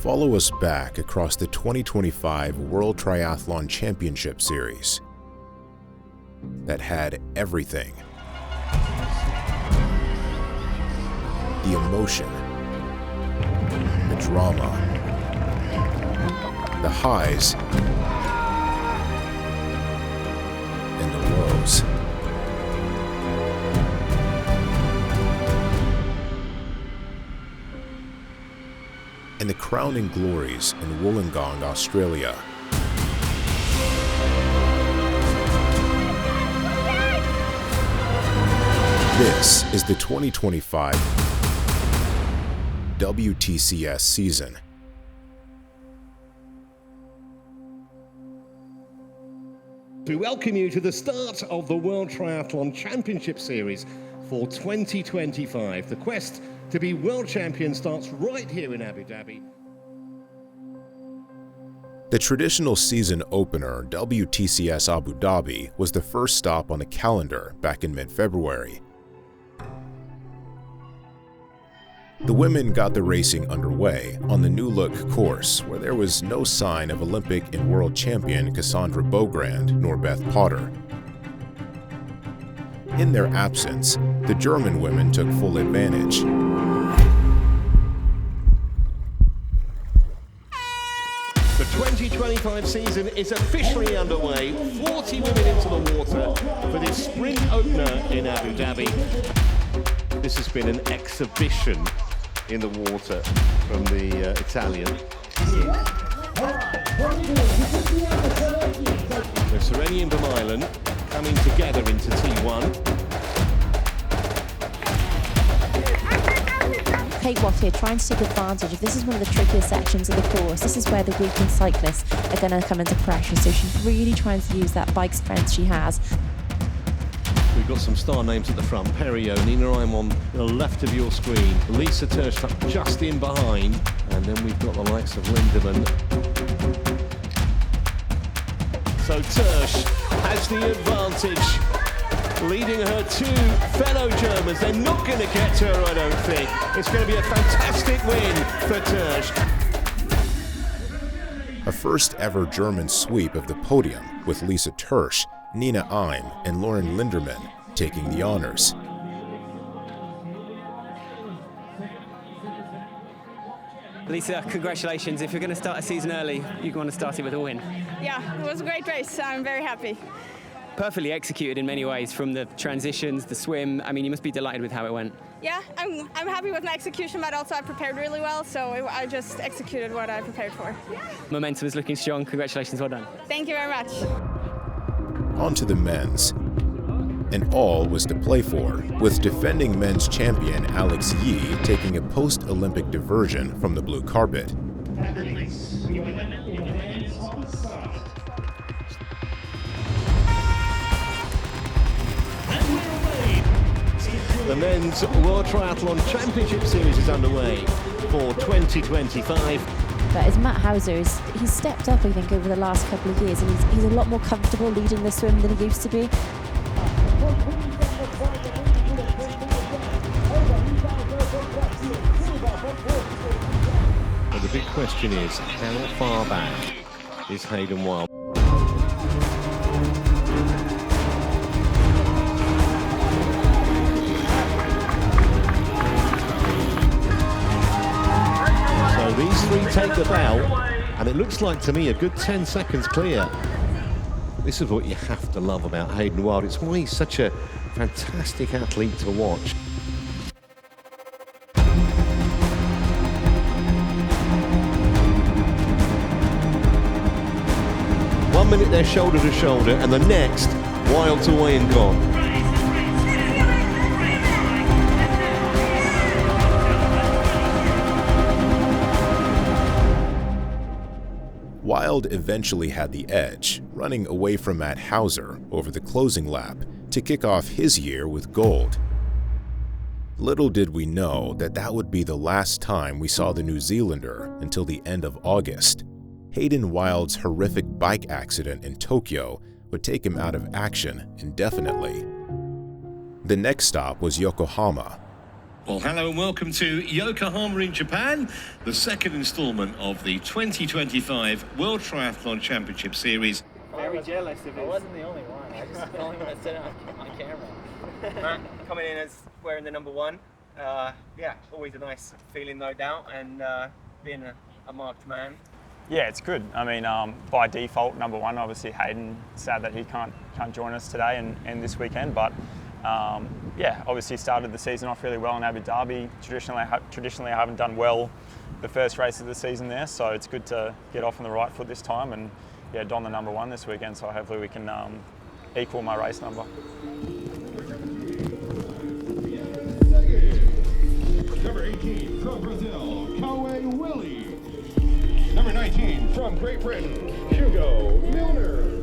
Follow us back across the 2025 World Triathlon Championship Series that had everything. The emotion, the drama, the highs, and the lows. And the crowning glories in Wollongong, Australia. This is the 2025 WTCS season. We welcome you to the start of the World Triathlon Championship Series for 2025. The quest to be world champion starts right here in Abu Dhabi. The traditional season opener, WTCS Abu Dhabi, was the first stop on the calendar back in mid-February. The women got the racing underway on the new-look course, where there was no sign of Olympic and world champion Cassandra Beaugrand nor Beth Potter. In their absence, the German women took full advantage. The 2025 season is officially underway. 40 women into the water for this sprint opener in Abu Dhabi. This has been an exhibition in the water from the Italian. So Sardinia and Island coming together into T1. Kate Watt here, trying to take advantage of this is one of the trickiest sections of the course. This is where the weakened cyclists are going to come into pressure, so she's really trying to use that bike strength she has. We've got some star names at the front. Perio, Nina, I'm on the left of your screen. Lisa Tersch just in behind. And then we've got the likes of Lindemann. So Tersch has the advantage, leading her two fellow Germans. They're not going to get to her, I don't think. It's going to be a fantastic win for Tersch. A first ever German sweep of the podium with Lisa Tersch, Nina Eim, and Lauren Linderman taking the honors. Lisa, congratulations. If you're going to start a season early, you want to start it with a win. Yeah, it was a great race. I'm very happy. Perfectly executed in many ways, from the transitions, the swim. I mean, you must be delighted with how it went. Yeah, I'm happy with my execution, but also I prepared really well, so I just executed what I prepared for. Momentum is looking strong. Congratulations, well done. Thank you very much. On to the men's. And all was to play for, with defending men's champion Alex Yee taking a post-Olympic diversion from the blue carpet. The men's World Triathlon Championship Series is underway for 2025. But as Matt Hauser, he's stepped up, I think, over the last couple of years, and he's a lot more comfortable leading the swim than he used to be. But the big question is, how far back is Hayden Wilde? So these three take the bell, and it looks like to me a good 10 seconds clear. This is what you have to love about Hayden Wilde. It's why he's such a fantastic athlete to watch. One minute they're shoulder to shoulder, and the next, Wilde's away and gone. Wilde eventually had the edge, running away from Matt Hauser over the closing lap to kick off his year with gold. Little did we know that that would be the last time we saw the New Zealander until the end of August. Hayden Wilde's horrific bike accident in Tokyo would take him out of action indefinitely. The next stop was Yokohama. Well, hello and welcome to Yokohama in Japan, the second instalment of the 2025 World Triathlon Championship Series. Very jealous of it. I wasn't the only one. I just only want to sit on camera. Matt coming in as wearing the number one. Yeah, always a nice feeling, no doubt, and being a marked man. Yeah, it's good. I mean, by default, number one. Obviously, Hayden, sad that he can't join us today and this weekend, but yeah, obviously started the season off really well in Abu Dhabi. Traditionally, I haven't done well the first race of the season there, so it's good to get off on the right foot this time and yeah, don the number one this weekend. So hopefully we can equal my race number. Number 18 from Brazil, Kawe Willie. Number 19 from Great Britain, Hugo Milner.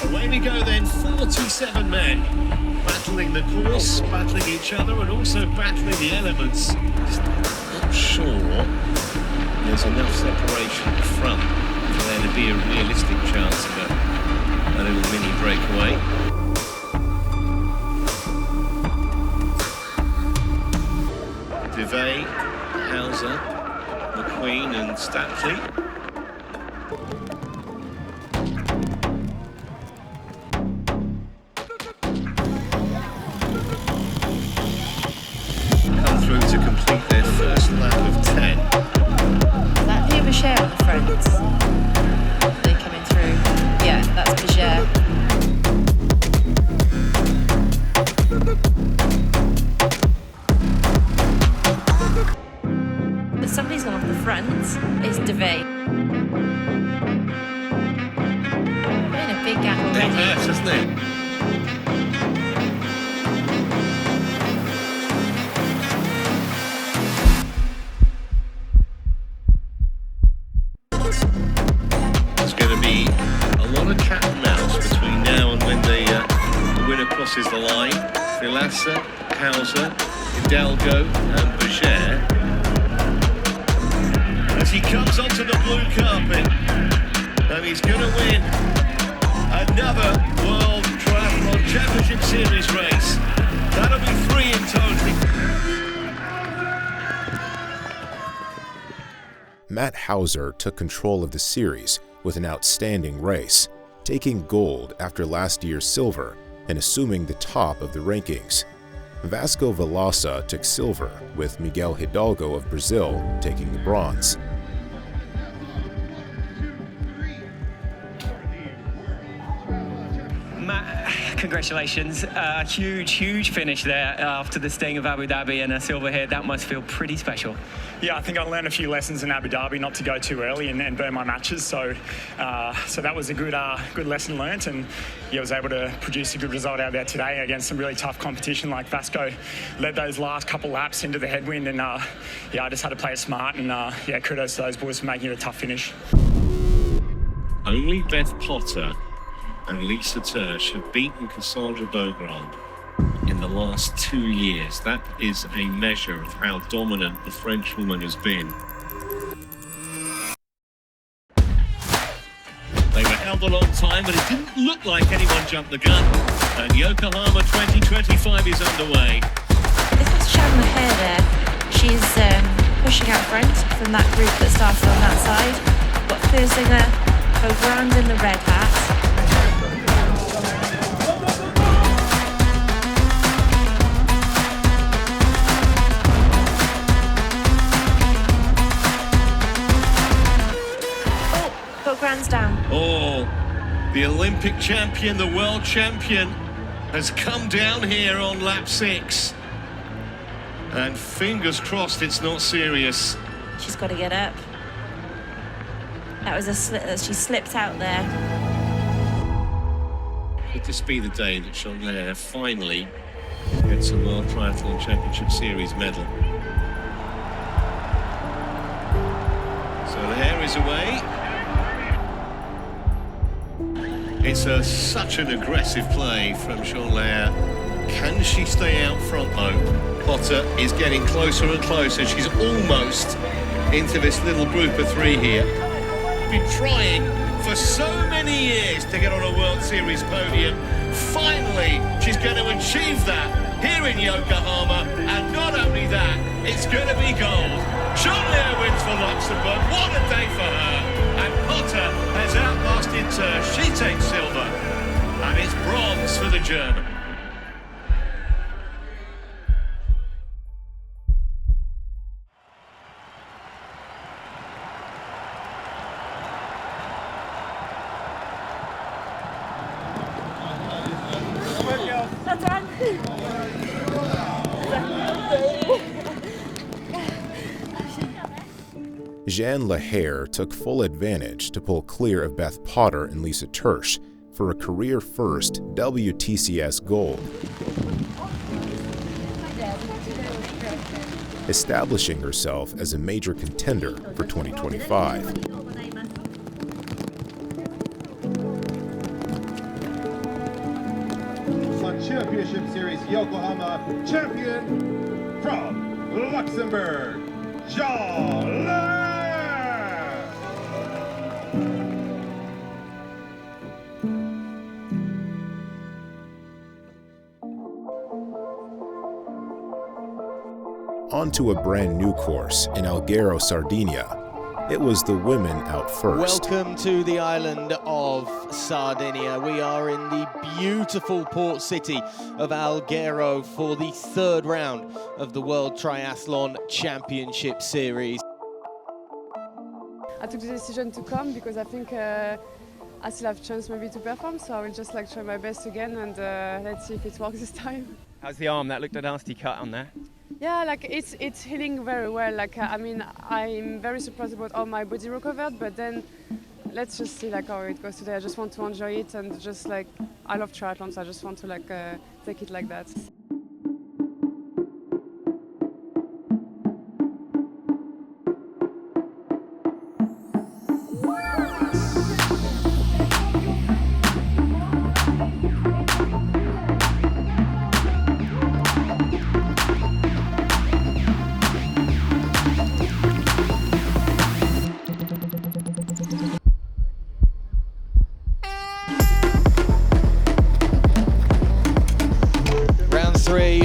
Away we go then, 47 men, battling the course, battling each other and also battling the elements. Just not sure there's enough separation at the front for there to be a realistic chance of a little mini breakaway. Devey, Hauser, McQueen and Stapley. Come through to complete their first lap of 10. That Riviera on the front. They're coming through. Yeah, that's Riviera. But somebody's gone off the front. It's Devey. We're in a big gap already. Yes, isn't it? There's going to be a lot of cat and mouse between now and when the winner crosses the line. Vilassa, Hauser, Hidalgo and Berger. As he comes onto the blue carpet, and he's going to win another World Triathlon Championship Series race. That'll be 3 in total. Matt Hauser took control of the series with an outstanding race, taking gold after last year's silver and assuming the top of the rankings. Vasco Vilassa took silver, with Miguel Hidalgo of Brazil taking the bronze. Matt, congratulations. Huge finish there after the sting of Abu Dhabi and a silver here. That must feel pretty special. Yeah, I think I learned a few lessons in Abu Dhabi not to go too early and burn my matches. So that was a good lesson learnt, and yeah, I was able to produce a good result out there today against some really tough competition. Like Vasco led those last couple laps into the headwind, and yeah, I just had to play it smart. And yeah, kudos to those boys for making it a tough finish. Only Beth Potter and Lisa Tersch have beaten Cassandra Beaugrand in the last 2 years. That is a measure of how dominant the French woman has been. They were held a long time, but it didn't look like anyone jumped the gun. And Yokohama 2025 is underway. This is Shannon O'Hare there. She's pushing out front from that group that started on that side. Got Thursinger, Beaugrand in the red hat. Beaugrand's down. Oh, the Olympic champion, the world champion, has come down here on lap 6. And fingers crossed it's not serious. She's got to get up. That was a slip that she slipped out there. Could this be the day that Jean-Lair finally gets a World Triathlon Championship Series medal? So the hair is away. It's such an aggressive play from Jean-Lair. Can she stay out front though? Potter is getting closer and closer. She's almost into this little group of 3 here. Been trying for so many years to get on a World Series podium. Finally, she's going to achieve that here in Yokohama, and not only that, it's going to be gold. Jean-Léa wins for Luxembourg. What a day for her. And Potter has outlasted her. She takes silver, and it's bronze for the German. Jeanne Lahair took full advantage to pull clear of Beth Potter and Lisa Tersch for a career-first WTCS gold, establishing herself as a major contender for 2025. Championship Series Yokohama champion from Luxembourg, Jean-Léa. Onto a brand new course in Alghero, Sardinia. It was the women out first. Welcome to the island of Sardinia. We are in the beautiful port city of Alghero for the 3rd round of the World Triathlon Championship Series. I took the decision to come because I think I still have a chance maybe to perform, so I will just try my best again, and let's see if it works this time. How's the arm? That looked a nasty cut on there. Yeah, it's healing very well. I mean, I'm very surprised about how my body recovered, but then let's just see how it goes today. I just want to enjoy it, and just I love triathlon, so I just want to take it like that.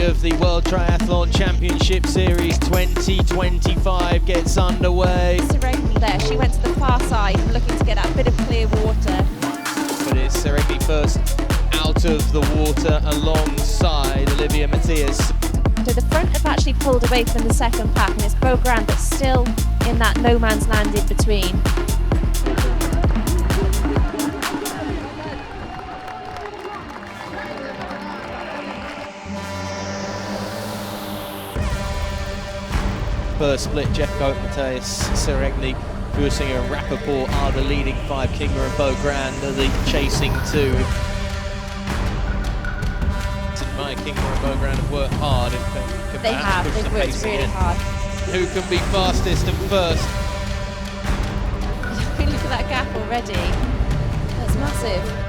Of the World Triathlon Championship Series 2025 gets underway. Sardinia there, she went to the far side looking to get that bit of clear water. But it's Sardinia first out of the water alongside Olivia Matthias. So the front have actually pulled away from the second pack, and it's Beaugrand that's still in that no man's land in between. First split, Jeffcoat, Matthias, Sardinia, Businger and Rappaport are the leading 5. Kinga and Beaugrand are the chasing 2. My Kinga and Beaugrand have worked hard. They have, they've worked really hard. Who can be fastest and first? Look at that gap already. That's massive.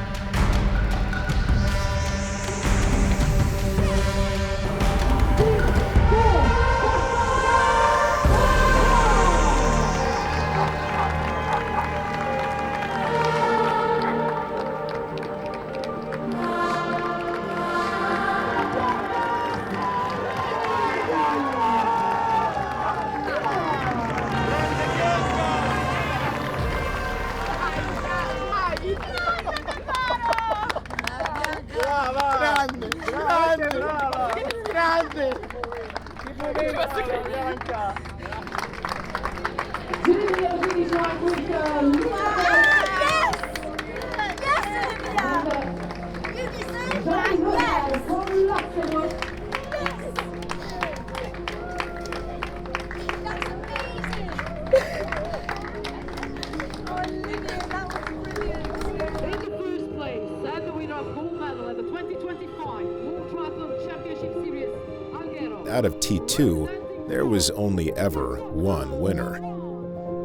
Out of T2, there was only ever one winner.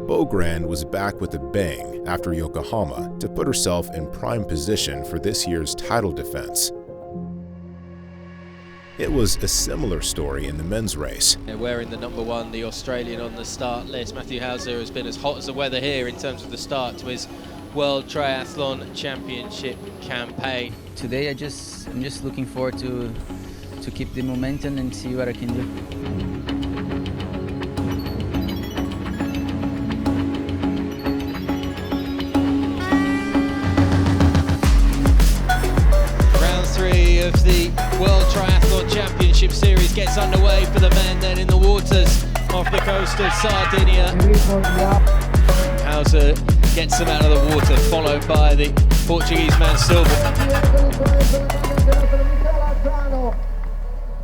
Beaugrand was back with a bang after Yokohama to put herself in prime position for this year's title defense. It was a similar story in the men's race. Wearing the number 1, the Australian, on the start list. Matthew Hauser has been as hot as the weather here in terms of the start to his World Triathlon Championship campaign. Today I'm just looking forward to keep the momentum and see what I can do. Round 3 of the World Triathlon Championship Series gets underway for the men then in the waters off the coast of Sardinia. Hauser gets them out of the water, followed by the Portuguese man Silva.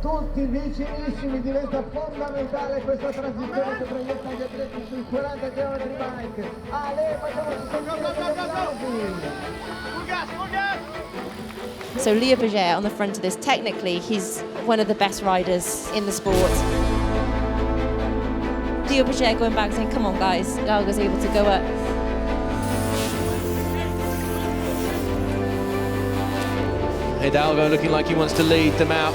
Tutti vicinissimi, diventa fondamentale questa transizione che proietta gli atleti sui 40 km di bike. Ale, So Leo Berger on the front of this, technically he's one of the best riders in the sport. Leo Berger going back saying, come on guys, Hidalgo's able to go up. Hidalgo looking like he wants to lead them out.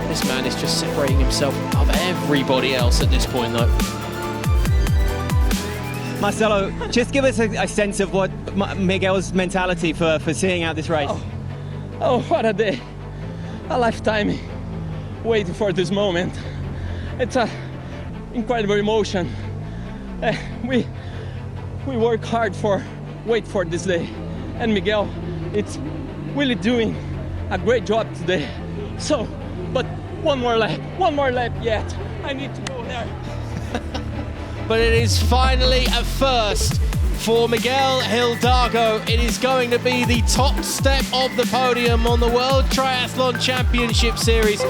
This man is just separating himself of everybody else at this point though. Marcelo, just give us a sense of what Miguel's mentality for seeing out this race. Oh, what a day. A lifetime waiting for this moment. It's an incredible emotion. We work hard wait for this day. And Miguel, it's really doing a great job today. So, but one more lap yet. I need to go there. But it is finally a first for Miguel Hidalgo. It is going to be the top step of the podium on the World Triathlon Championship Series.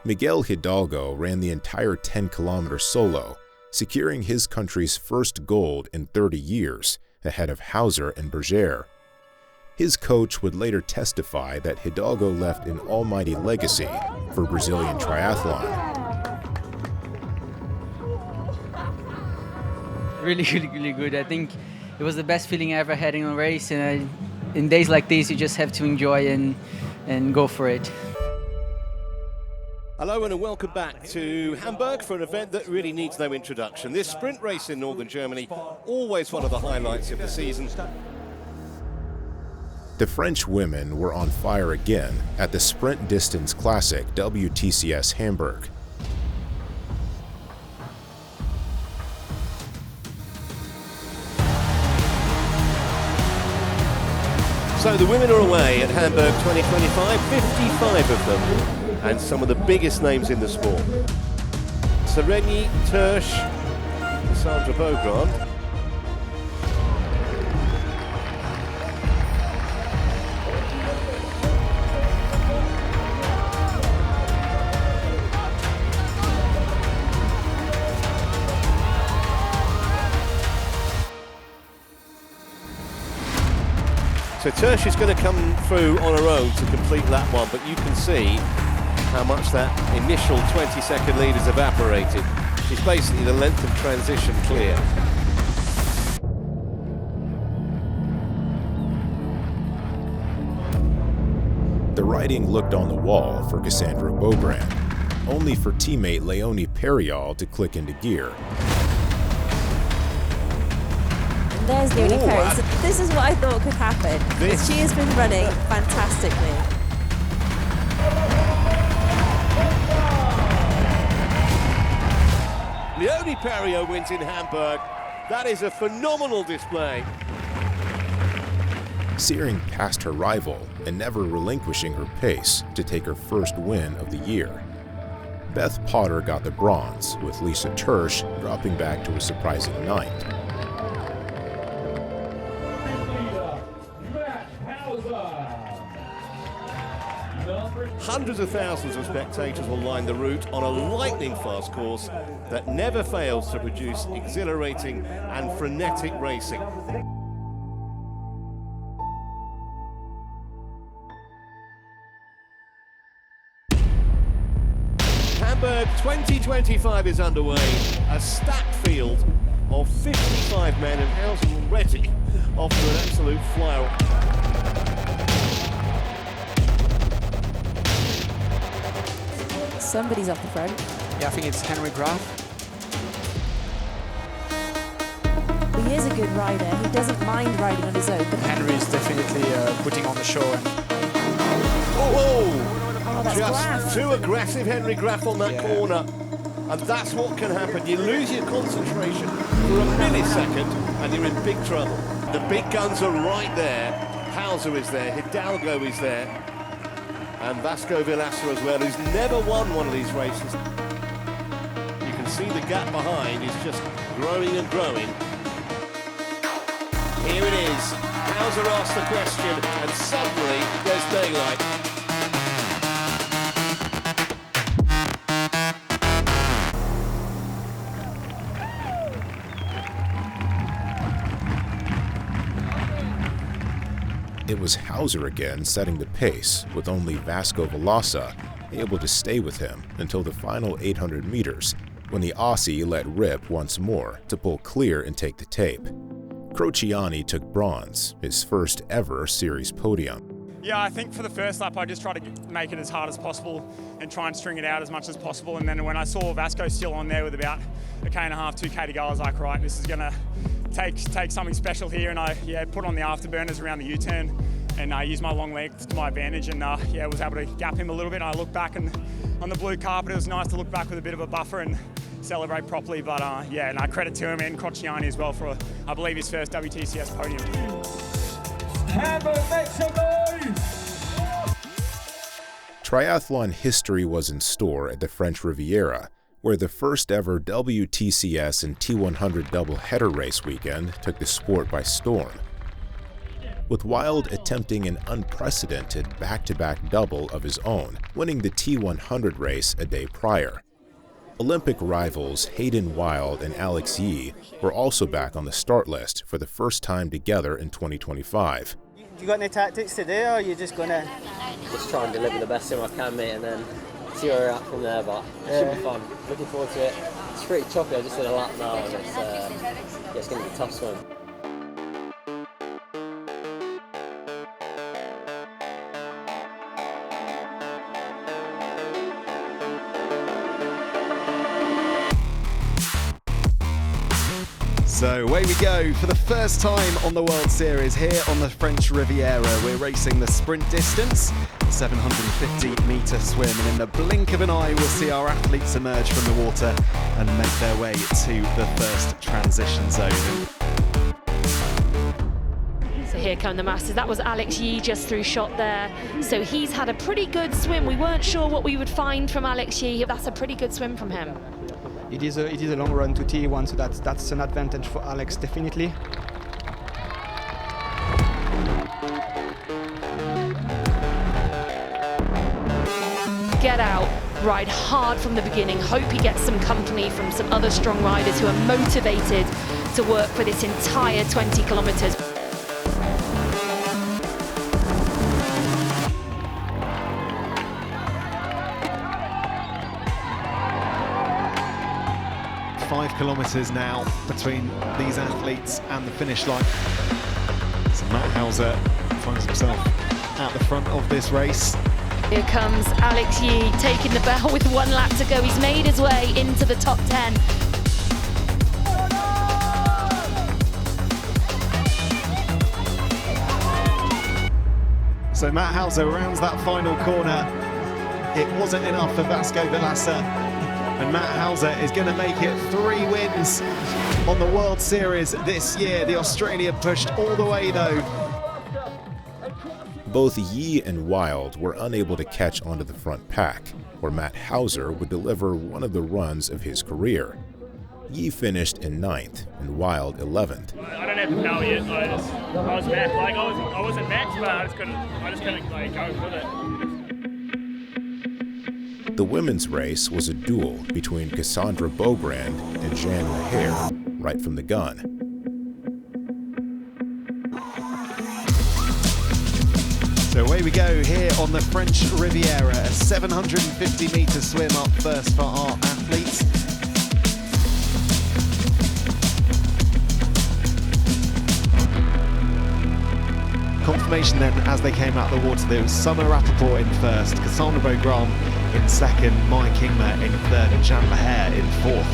Miguel Hidalgo ran the entire 10-kilometer solo, securing his country's first gold in 30 years, ahead of Hauser and Berger. His coach would later testify that Hidalgo left an almighty legacy for Brazilian triathlon. Really good. I think it was the best feeling I ever had in a race, and in days like this you just have to enjoy and go for it. Hello and welcome back to Hamburg for an event that really needs no introduction. This sprint race in northern Germany, always one of the highlights of the season. The French women were on fire again at the Sprint Distance Classic WTCS Hamburg. So the women are away at Hamburg 2025, 55 of them, and some of the biggest names in the sport. Sereni Tersch, Sandra Beaugrand. So Tersch is going to come through on her own to complete that one, but you can see how much that initial 20-second lead has evaporated. She's basically the length of transition clear. The writing looked on the wall for Cassandra Beaugrand, only for teammate Leonie Perriol to click into gear. There's Leonie Perriol. So this is what I thought could happen. She has been running fantastically. Leonie Perriol wins in Hamburg. That is a phenomenal display. Searing past her rival and never relinquishing her pace to take her first win of the year. Beth Potter got the bronze, with Lisa Tersch dropping back to a surprising ninth. Hundreds of thousands of spectators will line the route on a lightning-fast course that never fails to produce exhilarating and frenetic racing. Hamburg The 2025 is underway. A stacked field of 55 men, and Hauser already off to an absolute flyer. Somebody's up the front. Yeah, I think it's Henry Graf. He is a good rider. He doesn't mind riding on his own. But Henry is definitely putting on the show. And that's just Graf. too aggressive, Henry Graf on that corner. And that's what can happen. You lose your concentration for a millisecond and you're in big trouble. The big guns are right there. Hauser is there, Hidalgo is there, and Vasco Villaça as well, who's never won one of these races. You can see the gap behind is just growing and growing. Here it is. Hauser asks the question, and suddenly there's daylight. It was Hauser again setting the pace, with only Vasco Villaça able to stay with him until the final 800 meters, when the Aussie let rip once more to pull clear and take the tape. Crociani took bronze, his first ever series podium. Yeah, I think for the first lap I just tried to make it as hard as possible and try and string it out as much as possible, and then when I saw Vasco still on there with about 1.5 K, 2 K to go, I was like, right, this is going to take something special here, and I put on the afterburners around the U-turn and used my long legs to my advantage, and was able to gap him a little bit. And I looked back, and on the blue carpet it was nice to look back with a bit of a buffer and celebrate properly, but and I credit to him and Crociani as well for, I believe, his first WTCS podium. Hamburg, Mexico! Triathlon history was in store at the French Riviera, where the first ever WTCS and T100 double-header race weekend took the sport by storm, with Wild attempting an unprecedented back-to-back double of his own, winning the T100 race a day prior. Olympic rivals Hayden Wild and Alex Yee were also back on the start list for the first time together in 2025. You got any tactics today, or are you just gonna just try and deliver the best sim I can, mate, and then see where we're at from there? But it should be fun. Looking forward to it. It's pretty choppy. I just did a lap now, and it's gonna be a tough swim. So away we go for the first time on the World Series here on the French Riviera. We're racing the sprint distance, the 750-metre swim, and in the blink of an eye we'll see our athletes emerge from the water and make their way to the first transition zone. So here come the Masters. That was Alex Yee just through shot there. So he's had a pretty good swim. We weren't sure what we would find from Alex Yee. That's a pretty good swim from him. it is a long run to T1, so that's an advantage for Alex, definitely. Get out, ride hard from the beginning, hope he gets some company from some other strong riders who are motivated to work for this entire 20 kilometres. .5 kilometres now between these athletes and the finish line. So Matt Hauser finds himself at the front of this race. Here comes Alex Yee taking the bell with 1 lap to go. He's made his way into the top 10. So Matt Hauser rounds that final corner. It wasn't enough for Vasco Villaça, and Matt Hauser is going to make it 3 wins on the World Series this year. The Australian pushed all the way though. Both Yee and Wild were unable to catch onto the front pack, where Matt Hauser would deliver one of the runs of his career. Yee finished in 9th and Wild 11th. I don't have to tell yet. I was mad. Like I wasn't next, but I just couldn't like go with it. The women's race was a duel between Cassandra Beaugrand and Jeanne Lahair, right from the gun. So So away we go here on the French Riviera, a 750-metre swim up first for our athletes. Confirmation then as they came out of the water, there was Summer Rappaport in first, Cassandra Beaugrand in second, Maya Kingma in third and Jeanne Lahair in fourth.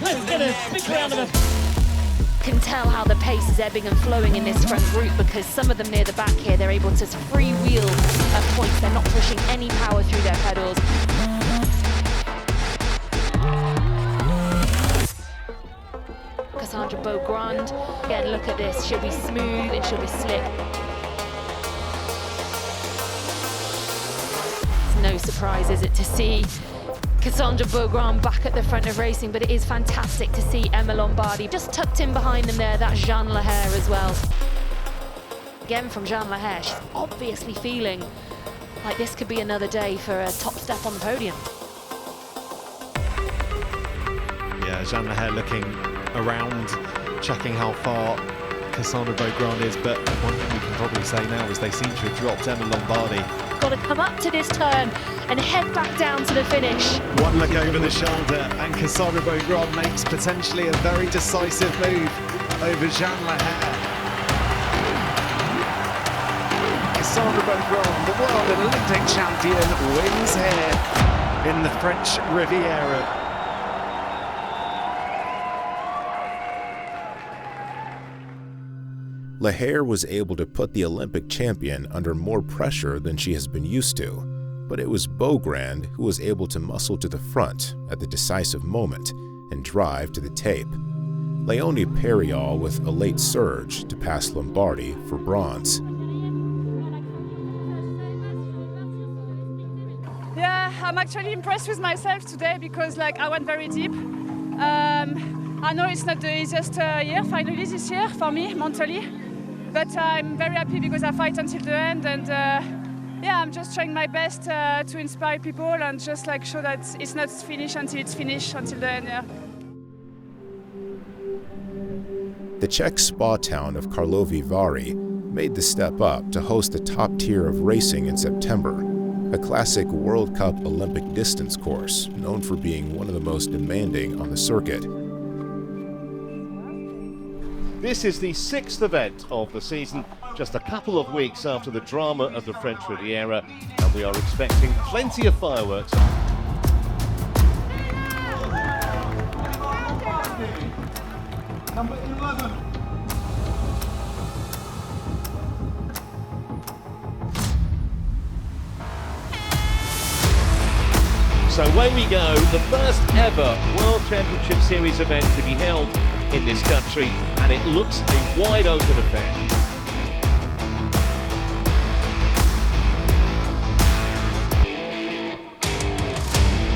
Let's get a big round of applause. Can tell how the pace is ebbing and flowing in this front group, because some of them near the back here, they're able to freewheel at points. They're not pushing any power through their pedals. Cassandra Beaugrand, again, look at this. She'll be smooth and she'll be slick. It's no surprise, is it, to see Cassandra Beaugrand back at the front of racing, but it is fantastic to see Emma Lombardi just tucked in behind them there. That's Jeanne Lahair as well. Again from Jeanne Lahair, she's obviously feeling like this could be another day for a top step on the podium. Yeah, Jeanne Lahair looking around, checking how far Cassandra Beaugrand is, but one thing we can probably say now is they seem to have dropped Emma Lombardi. Got to come up to this turn and head back down to the finish. One look over the shoulder and Cassandra Beaugrand makes potentially a very decisive move over Jeanne Lahair. Cassandra Beaugrand, the world and Olympic champion, wins here in the French Riviera. Lahair was able to put the Olympic champion under more pressure than she has been used to, but it was Beaugrand who was able to muscle to the front at the decisive moment and drive to the tape. Leonie Perriol with a late surge to pass Lombardi for bronze. Yeah, I'm actually impressed with myself today because I went very deep. I know it's not the easiest year finally this year for me mentally, but I'm very happy because I fight until the end, and yeah, I'm just trying my best to inspire people and just show that it's not finished until it's finished, until the end. Yeah. The Czech spa town of Karlovy Vary made the step up to host the top tier of racing in September, a classic World Cup Olympic distance course known for being one of the most demanding on the circuit. This is the 6th event of the season, just a couple of weeks after the drama of the French Riviera, and we are expecting plenty of fireworks. Number 11. So away we go, the first ever World Championship Series event to be held in this country, and it looks a wide open affair.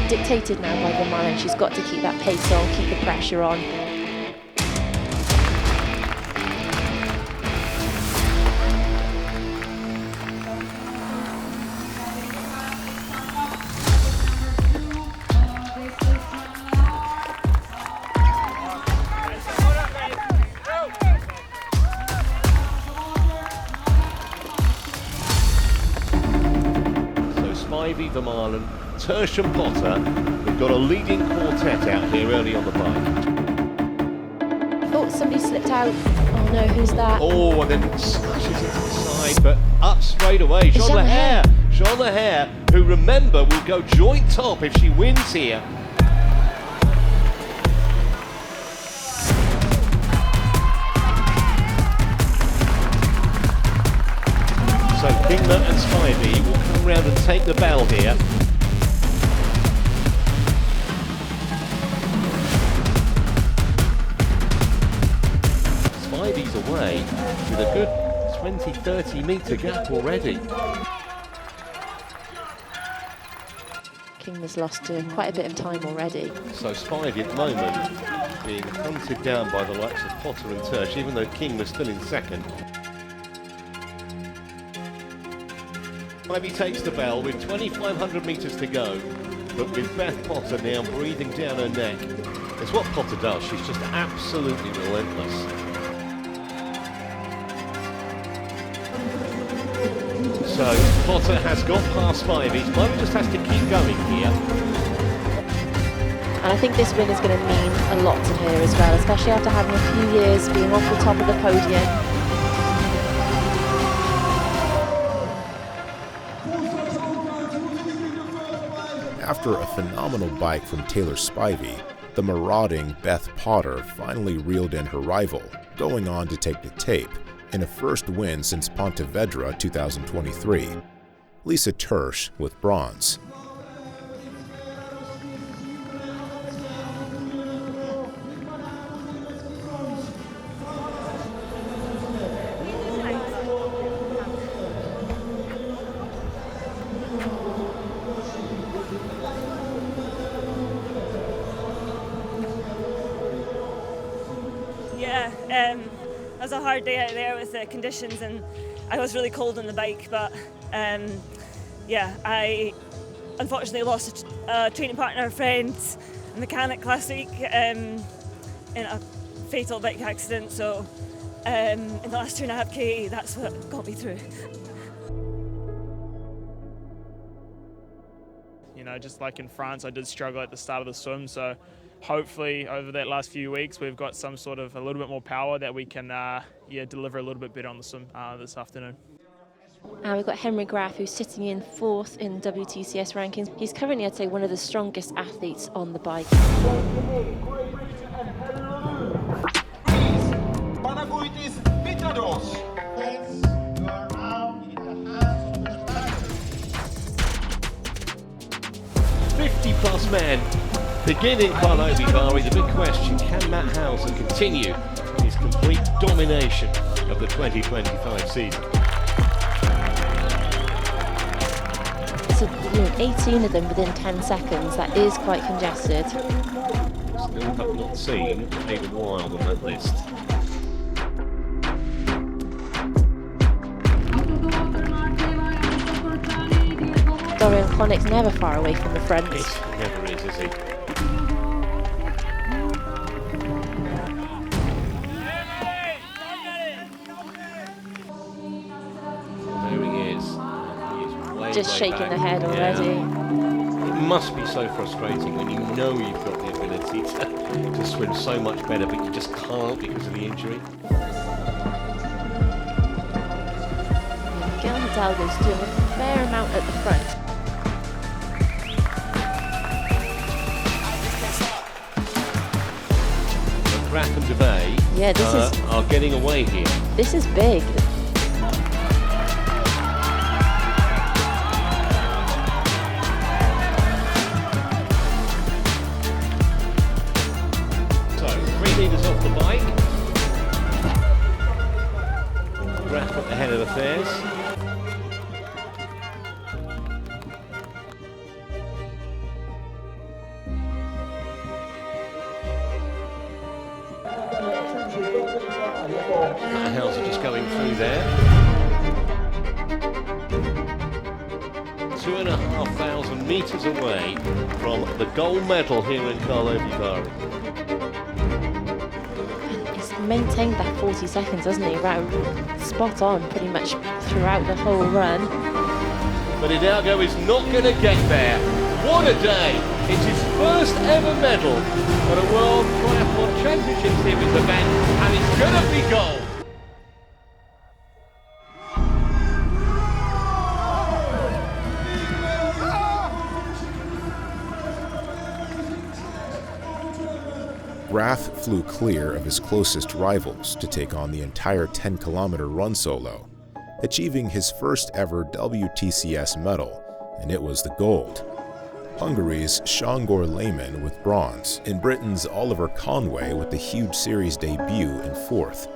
Dictated now by the man, and she's got to keep that pace on, keep the pressure on. Ivy Vermaelen, Tertium Potter. We've got a leading quartet out here early on the bike. Oh, somebody slipped out. Oh no, who's that? Oh, and then slashes into the side, but up straight away. Jeanne Lahair. Jeanne Lahair, who remember will go joint top if she wins here. So Kingma and Spivey will come round and take the bell here. Spivey's away with a good 20-30 metre gap already. Kingma's lost quite a bit of time already. So Spivey at the moment being hunted down by the likes of Potter and Tersh, even though Kingma's still in second. Spivey takes the bell with 2,500 metres to go. but with Beth Potter now breathing down her neck. It's what Potter does, she's just absolutely relentless. So Potter has got past Spivey's, but just has to keep going here. And I think this win is going to mean a lot to her as well, especially after having a few years being off the top of the podium. After a phenomenal bike from Taylor Spivey, the marauding Beth Potter finally reeled in her rival, going on to take the tape in a first win since Pontevedra 2023. Lisa Tersch with bronze. It was a hard day out there with the conditions, and I was really cold on the bike, but yeah, I unfortunately lost a training partner, a friend, a mechanic last week in a fatal bike accident, so in the last 2.5 km, that's what got me through. You know, just like in France, I did struggle at the start of the swim, so hopefully over that last few weeks we've got some sort of a little bit more power that we can deliver a little bit better on the swim this afternoon. And we've got Henry Graf, who's sitting in 4th in WTCS rankings. He's currently, I'd say, one of the strongest athletes on the bike. 50+ men begin in Karlovy Vary. The big question, can Matt Hauser continue his complete domination of the 2025 season? So, 18 of them within 10 seconds. That is quite congested. Still have not seen Aidan Wild on that list. Dorian Clonnick's never far away from the front. He never is he? There he is. He is way, just shaking back. the head already. Yeah. It must be so frustrating when you know you've got the ability to swim so much better, but you just can't because of the injury. Miguel Hidalgo's doing a fair amount at the front. Graf and DeVay are getting away here. This is big. So, 3 leaders off the bike. Graf at the head of affairs. Matt Hauser just going through there. 2,500 metres away from the gold medal here in Karlovy Vary. He's maintained that 40 seconds, hasn't he? Right, spot on pretty much throughout the whole run. But Hidalgo is not going to get there. What a day! It's his first ever medal at a World Triathlon Championship Series event, and it's going to be gold. Graf flew clear of his closest rivals to take on the entire 10-kilometer run solo, achieving his first ever WTCS medal, and it was the gold. Hungary's Sándor Lehmann with bronze, and Britain's Oliver Conway with the huge series debut in 4th.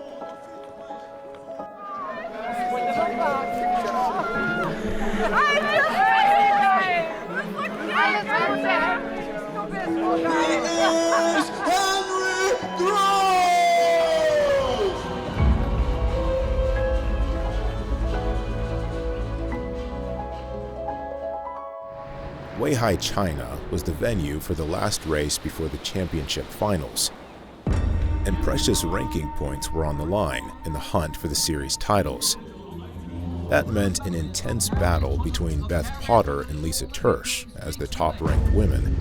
Weihai, China was the venue for the last race before the championship finals, and precious ranking points were on the line in the hunt for the series titles. That meant an intense battle between Beth Potter and Lisa Tersch as the top-ranked women.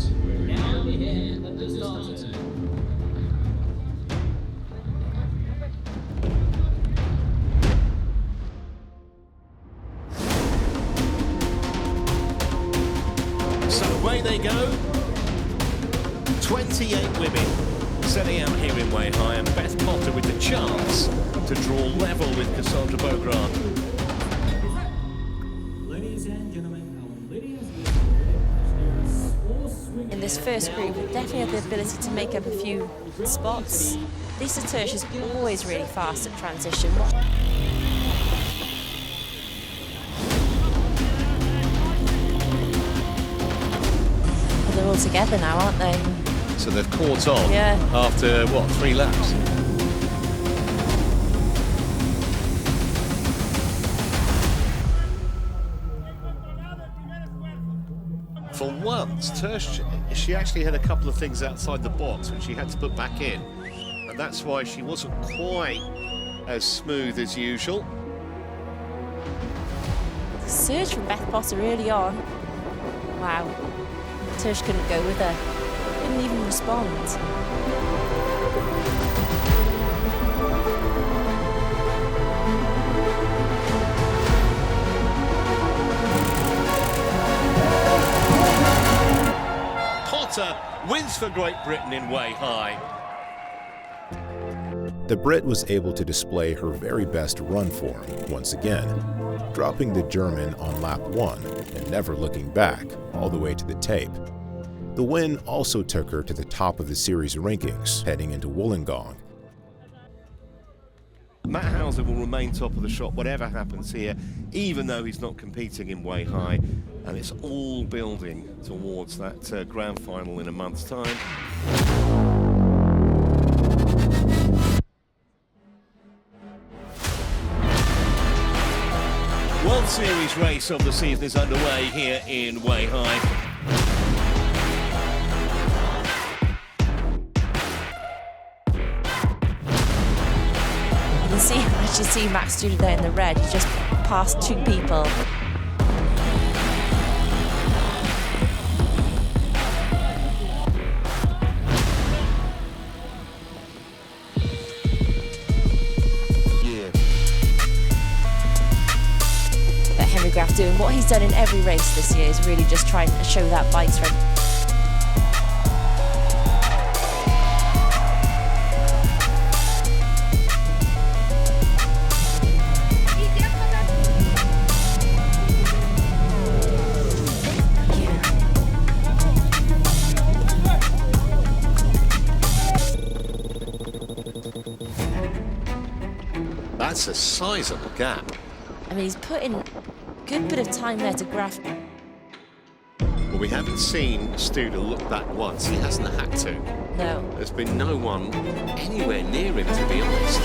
So away they go. 28 women setting out here in Weihai, and Beth Potter with the chance to draw level with Cassandra Beaugrand. In this first group, definitely had the ability to make up a few spots. Lisa Tersch is always really fast at transition. Well, they're all together now, aren't they? So they've caught on Yeah. after, what, 3 laps? For once, Tersch, she actually had a couple of things outside the box which she had to put back in. And that's why she wasn't quite as smooth as usual. The surge from Beth Potter early on. Wow. Tersch couldn't go with her. Couldn't even respond. Potter wins for Great Britain in Weihai. The Brit was able to display her very best run form once again, dropping the German on lap 1 and never looking back all the way to the tape. The win also took her to the top of the series rankings heading into Wollongong. Matt Hauser will remain top of the shot whatever happens here, even though he's not competing in Weihai, and it's all building towards that grand final in a month's time. World Series race of the season is underway here in Weihai. You can see, as you see Max Studer there in the red, he just passed 2 people. But Henry Graff doing what he's done in every race this year is really just trying to show that bike strength. That's a sizable gap. I mean, he's put in a good bit of time there to Graff. Well, we haven't seen Studer look back once. He hasn't had to. No. There's been no one anywhere near him, to be honest.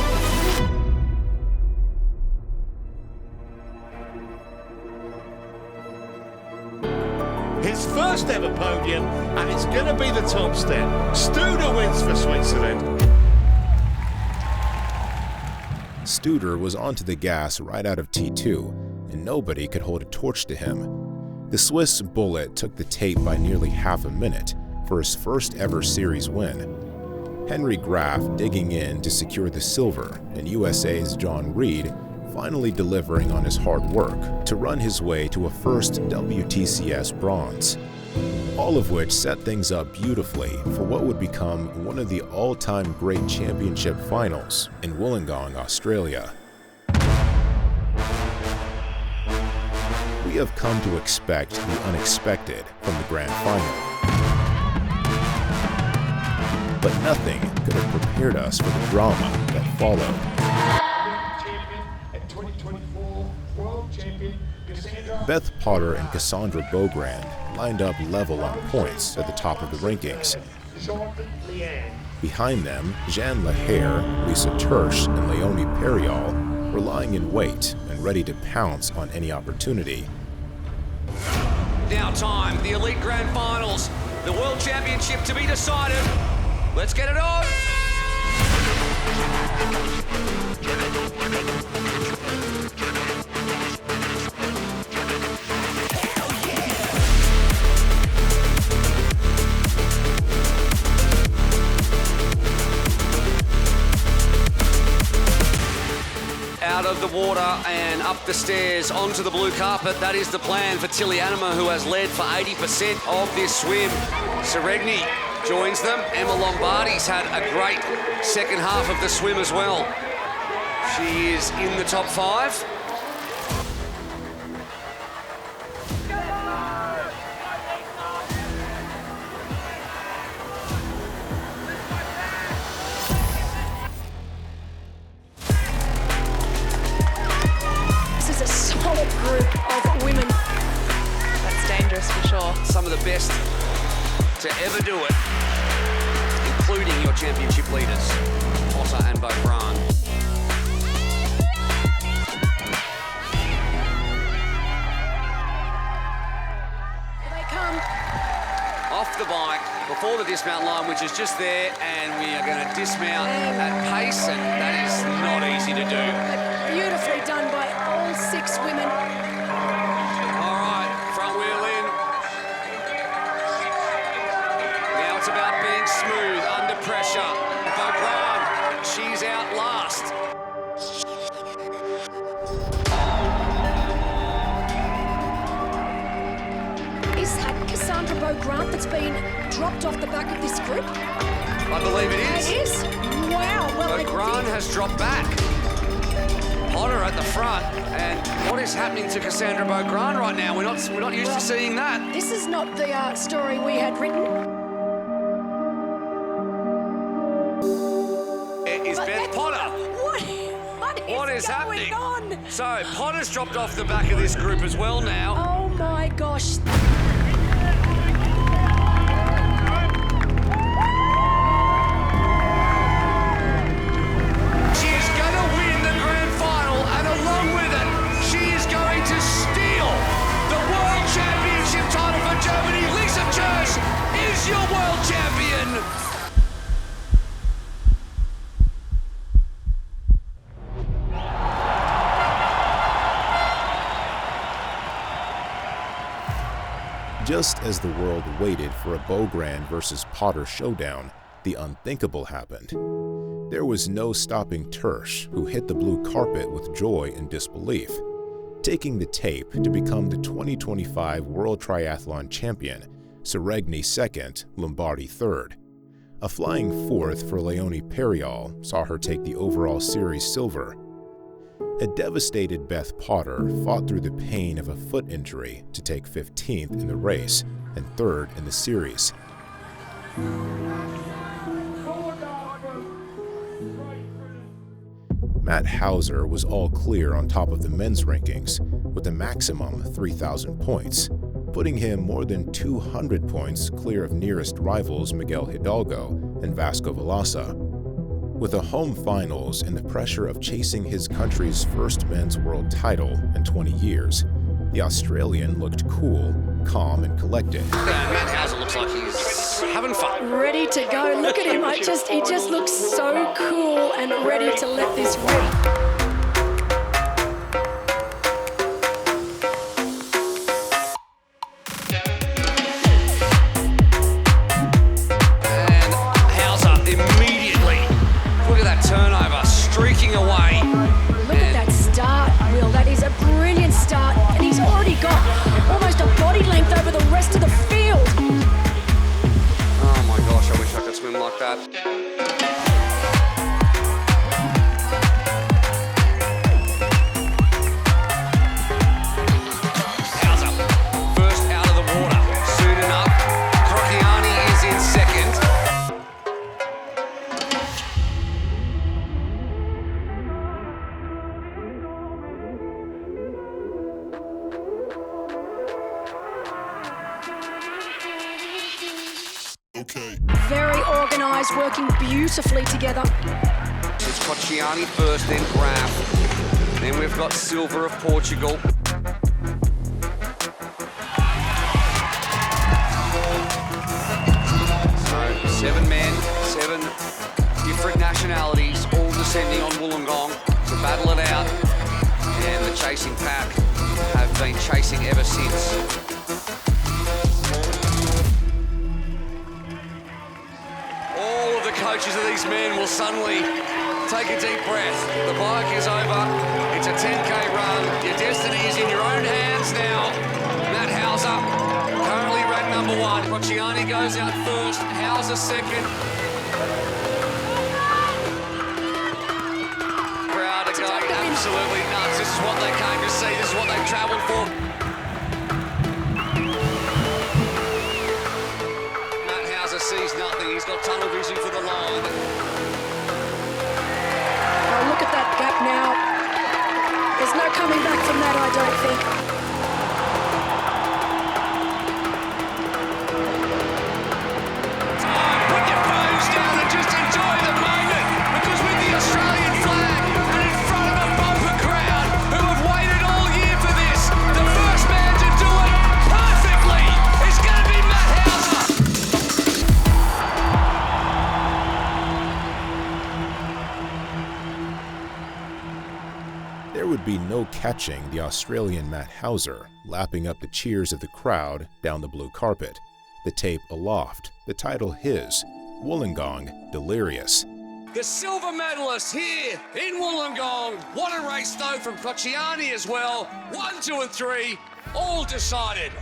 His first ever podium, and it's going to be the top step. Studer wins for Switzerland. Studer was onto the gas right out of T2, and nobody could hold a torch to him. The Swiss bullet took the tape by nearly half a minute for his first ever series win. Henry Graff digging in to secure the silver, and USA's John Reed finally delivering on his hard work to run his way to a first WTCS bronze. All of which set things up beautifully for what would become one of the all-time great championship finals in Wollongong, Australia. We have come to expect the unexpected from the grand final. But nothing could have prepared us for the drama that followed. Beth Potter and Cassandra Beaugrand lined up level on points at the top of the rankings. Behind them, Jeanne Lahair, Lisa Tersch, and Leonie Perriol were lying in wait and ready to pounce on any opportunity. Now time, the Elite Grand Finals, the World Championship to be decided. Let's get it on! Out of the water and up the stairs onto the blue carpet. That is the plan for Tilly Anima, who has led for 80% of this swim. Seregni joins them. Emma Lombardi's had a great second half of the swim as well. She is in the top 5. Some of the best to ever do it, including your championship leaders, Potter and Beaugrand. Here they come. Off the bike, before the dismount line, which is just there, and we are going to dismount at pace, and that is not easy to do. Beautifully done by all 6 women. All right, front wheel in. Now it's about being smooth, under pressure. Beaugrand, she's out last. Is that Cassandra Beaugrand that's been dropped off the back of this group? I believe it is. It is? Wow. Well, Beaugrand has dropped back. Potter at the front, and what is happening to Cassandra Beaugrand right now? We're not used to seeing that. This is not the story we had written. It is Beth Potter. What is going happening? on? So Potter's dropped off the back of this group as well now. Oh my gosh. Your world champion! Just as the world waited for a Beaugrand versus Potter showdown, the unthinkable happened. There was no stopping Tersch, who hit the blue carpet with joy and disbelief, taking the tape to become the 2025 World Triathlon Champion. Seregni second, Lombardi third. A flying fourth for Leonie Periol saw her take the overall series silver. A devastated Beth Potter fought through the pain of a foot injury to take 15th in the race and third in the series. Matt Hauser was all clear on top of the men's rankings with a maximum 3,000 points, putting him more than 200 points clear of nearest rivals Miguel Hidalgo and Vasco Velasa. With a home finals and the pressure of chasing his country's first men's world title in 20 years, the Australian looked cool, calm, and collected. Matt Hauser looks like he's having fun. Ready to go. Look at him. He just looks so cool and ready to let this rip. Streaking away. Look at that start, Will. That is a brilliant start, and he's already got almost a body length over the rest of the field. Oh my gosh, I wish I could swim like that. Very organised, working beautifully together. It's Cocciani first, then Graf. Then we've got Silva of Portugal. the chasing pack have been chasing ever since. All of the coaches of these men will suddenly take a deep breath. The bike is over. It's a 10K run. Your destiny is in your own hands now. Matt Hauser, currently ranked number 1. Crociani goes out first. Hauser second. Crowd are going absolutely nuts. This is what they came to see. This is what they travelled for. Matt Hauser sees nothing. He's got tunnel vision for the line. Oh, look at that gap now. There's no coming back from that, I don't think. Put your phones down and just enjoy the moment, because with the Australian flag and in front of a bumper crowd who have waited all year for this, the first man to do it perfectly is going to be Matt Hauser. There would be no catching the Australian Matt Hauser lapping up the cheers of the crowd down the blue carpet, the tape aloft, the title his, Wollongong Delirious. The silver medalist here in Wollongong. What a race though from Crociani as well. 1, 2 and 3, all decided.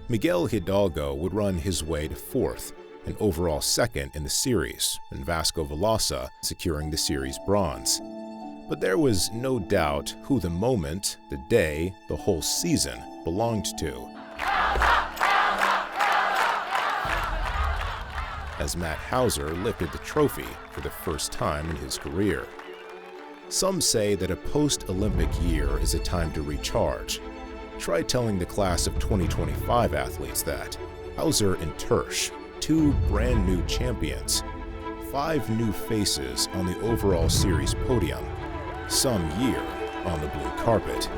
Miguel Hidalgo would run his way to 4th, an overall 2nd in the series, and Vasco Velosa securing the series bronze. But there was no doubt who the moment, the day, the whole season belonged to. As Matt Hauser lifted the trophy for the first time in his career. Some say that a post-Olympic year is a time to recharge. Try telling the class of 2025 athletes that. Hauser and Tersch, 2 brand new champions, 5 new faces on the overall series podium, some year on the blue carpet.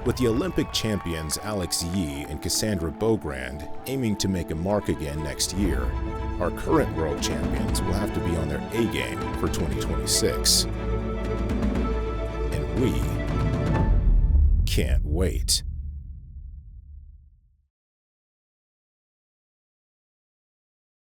With the Olympic champions Alex Yee and Cassandra Beaugrand aiming to make a mark again next year, our current world champions will have to be on their A-game for 2026. And we can't wait.